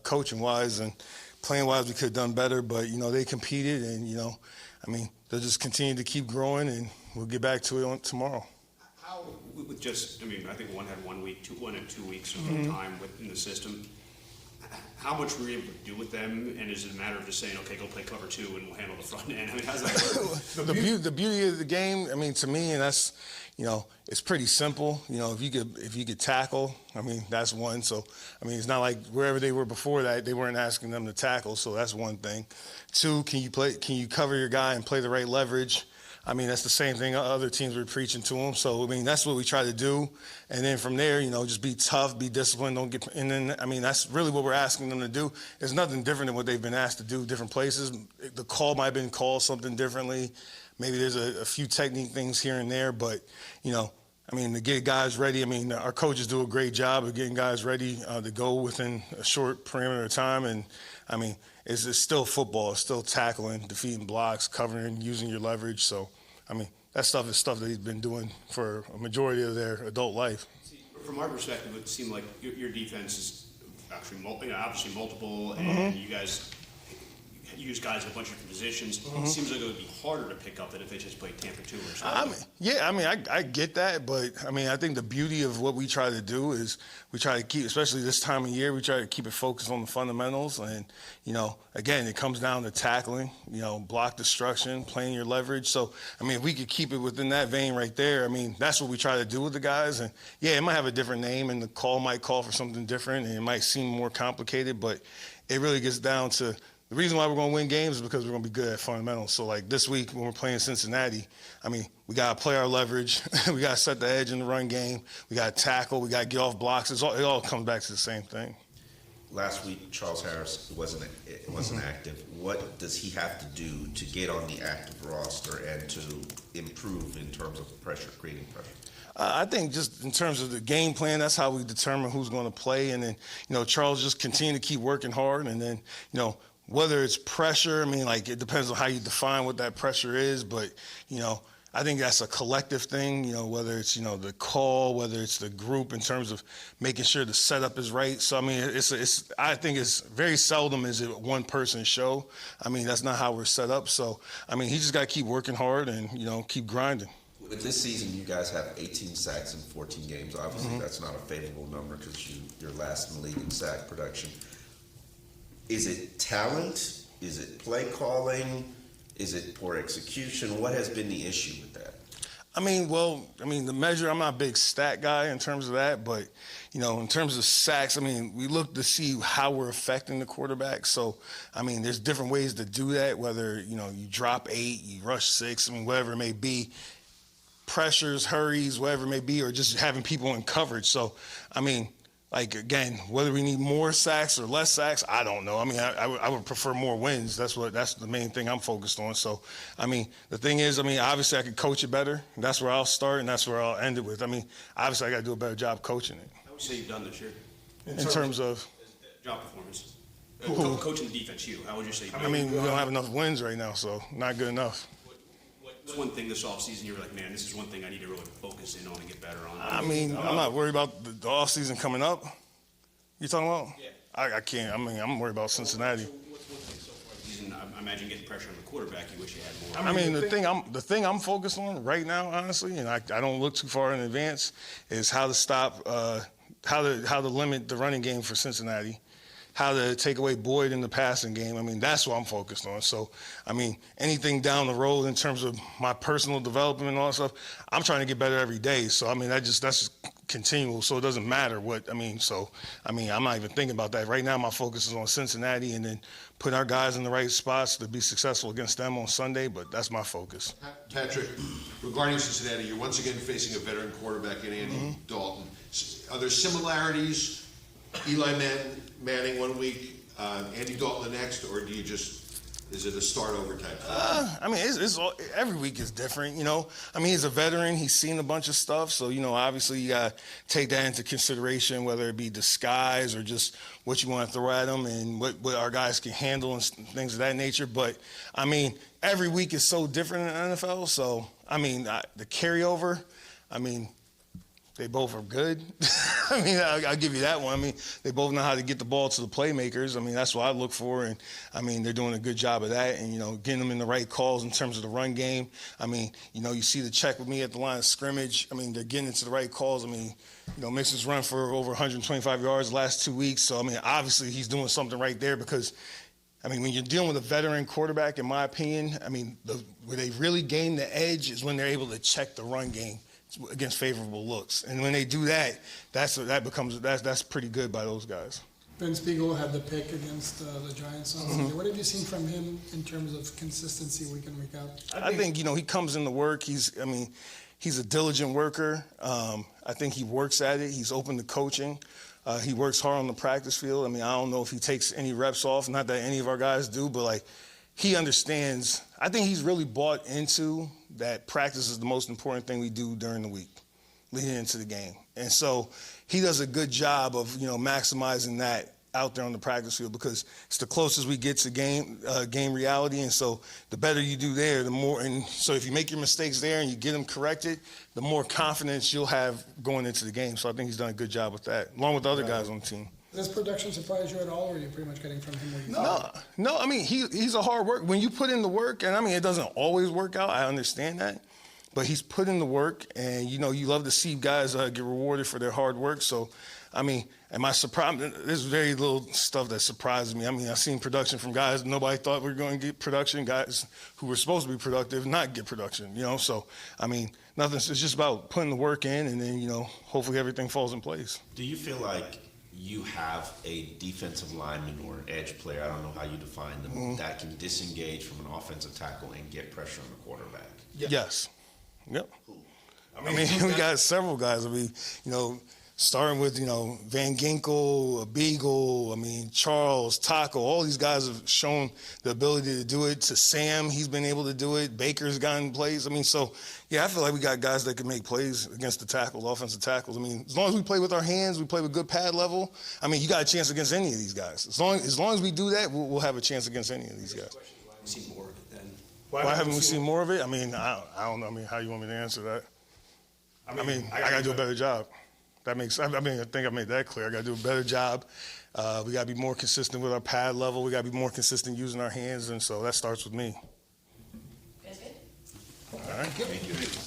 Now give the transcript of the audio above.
coaching-wise and playing-wise, we could have done better. But, they competed and, they'll just continue to keep growing and we'll get back to it on tomorrow. How, with just, I think one had 1 week, one had 2 weeks of time within the system. How much were you able to do with them, and is it a matter of just saying, okay, go play cover 2 and we'll handle the front end? How's that work? The beauty of the game, to me, and that's, it's pretty simple. If you could tackle, that's one. So, it's not like wherever they were before that, they weren't asking them to tackle. So that's one thing. 2, can you cover your guy and play the right leverage? That's the same thing other teams were preaching to them. So, that's what we try to do. And then from there, just be tough, be disciplined, don't get – and then, that's really what we're asking them to do. It's nothing different than what they've been asked to do different places. The call might have been called something differently. Maybe there's a few technique things here and there. But, to get guys ready, our coaches do a great job of getting guys ready to go within a short perimeter of time. And, it's still football. It's still tackling, defeating blocks, covering, using your leverage. So, that stuff is stuff that he's been doing for a majority of their adult life. See, from our perspective, it seemed like your defense is actually obviously multiple, and you guys use guys in a bunch of different positions. It seems like it would be harder to pick up than if they just played Tampa 2 or something. I get that, but I think the beauty of what we try to do is we try to keep, especially this time of year, we try to keep it focused on the fundamentals. And, again, it comes down to tackling, block destruction, playing your leverage. So, if we could keep it within that vein right there, that's what we try to do with the guys. And, yeah, it might have a different name and the call might call for something different and it might seem more complicated, but it really gets down to the reason why we're going to win games is because we're going to be good at fundamentals. So, like this week when we're playing Cincinnati, we got to play our leverage. We got to set the edge in the run game. We got to tackle. We got to get off blocks. It all comes back to the same thing. Last week, Charles Harris wasn't active. What does he have to do to get on the active roster and to improve in terms of creating pressure? I think just in terms of the game plan, that's how we determine who's going to play. And then, Charles just continue to keep working hard. And then, whether it's pressure, it depends on how you define what that pressure is. But, I think that's a collective thing, whether it's, the call, whether it's the group in terms of making sure the setup is right. So, I think it's very seldom is it one person show. That's not how we're set up. So, he just got to keep working hard and, keep grinding. With this season, you guys have 18 sacks in 14 games. Obviously, that's not a favorable number because you're last in the league in sack production. Is it talent? Is it play calling? Is it poor execution? What has been the issue with that? The measure, I'm not a big stat guy in terms of that, but, in terms of sacks, we look to see how we're affecting the quarterback. So, there's different ways to do that, whether, you drop 8, you rush 6, whatever it may be. Pressures, hurries, whatever it may be, or just having people in coverage. So, again, whether we need more sacks or less sacks, I don't know. I would prefer more wins. That's the main thing I'm focused on. So, the thing is, obviously I could coach it better. That's where I'll start, and that's where I'll end it with. Obviously I got to do a better job coaching it. How would you say you've done this year? In terms of? Job performance. Coaching the defense, how would you say? We don't have enough wins right now, so not good enough. What's one thing this offseason you're like, man, this is one thing I need to really focus in on and get better on? I'm not worried about the offseason coming up. You talking about? Yeah. I can't. I'm worried about Cincinnati. What's one thing so far this season? I imagine getting pressure on the quarterback. You wish you had more. The thing I'm focused on right now, honestly, and I don't look too far in advance, is how to stop, how to limit the running game for Cincinnati. How to take away Boyd in the passing game. That's what I'm focused on. So, anything down the road in terms of my personal development and all that stuff, I'm trying to get better every day. So, that's just continual. So it doesn't matter what, I'm not even thinking about that. Right now, my focus is on Cincinnati and then putting our guys in the right spots to be successful against them on Sunday, but that's my focus. Patrick, regarding Cincinnati, you're once again facing a veteran quarterback in Andy Dalton. Are there similarities? Eli Manning 1 week, Andy Dalton the next, or do you is it a start over type thing? It's every week is different, he's a veteran. He's seen a bunch of stuff. So, obviously you got to take that into consideration, whether it be disguise or just what you want to throw at them and what our guys can handle and things of that nature. But, every week is so different in the NFL. So, the carryover, they both are good. I mean, I'll give you that one. I mean, they both know how to get the ball to the playmakers. I mean, that's what I look for. And, I mean, they're doing a good job of that and, getting them in the right calls in terms of the run game. I mean, you see the check with me at the line of scrimmage. I mean, they're getting into the right calls. I mean, Mixon's run for over 125 yards the last 2 weeks. So, I mean, obviously he's doing something right there because, I mean, when you're dealing with a veteran quarterback, in my opinion, I mean, where they really gain the edge is when they're able to check the run game against favorable looks. And when they do that, that's pretty good by those guys. Ben Spiegel had the pick against the Giants on Sunday. What have you seen from him in terms of consistency week in, week out? I think, he comes into work. He's a diligent worker. I think he works at it. He's open to coaching. He works hard on the practice field. I mean, I don't know if he takes any reps off. Not that any of our guys do, but, he understands. I think he's really bought into that practice is the most important thing we do during the week, leading into the game. And so he does a good job of, maximizing that out there on the practice field because it's the closest we get to game reality. And so the better you do there, the more. And so if you make your mistakes there and you get them corrected, the more confidence you'll have going into the game. So I think he's done a good job with that, along with the other guys on the team. Does production surprise you at all, or are you pretty much getting from him what you thought? No. I mean, he's a hard worker. When you put in the work, and I mean, it doesn't always work out. I understand that. But he's put in the work, and, you love to see guys get rewarded for their hard work. So, I mean, am I surprised? There's very little stuff that surprises me. I mean, I've seen production from guys nobody thought we were going to get production, guys who were supposed to be productive not get production, So, I mean, nothing. It's just about putting the work in, and then, hopefully everything falls in place. Do you feel like you have a defensive lineman or an edge player, I don't know how you define them, that can disengage from an offensive tackle and get pressure on the quarterback? Yes. Yep. I mean, we got several guys. I mean, starting with, Van Ginkel, Beagle, Charles, Taco, all these guys have shown the ability to do it. To Sam, he's been able to do it. Baker's gotten plays. I feel like we got guys that can make plays against the tackles, offensive tackles. As long as we play with our hands, we play with good pad level, you got a chance against any of these guys. As long as we do that, we'll have a chance against any of these guys. Why haven't we seen more of it then? Why haven't we seen more of it? I don't know. How you want me to answer that? I got to do a better job. I think I made that clear. I got to do a better job. We got to be more consistent with our pad level. We got to be more consistent using our hands, and so that starts with me. That's good. All right.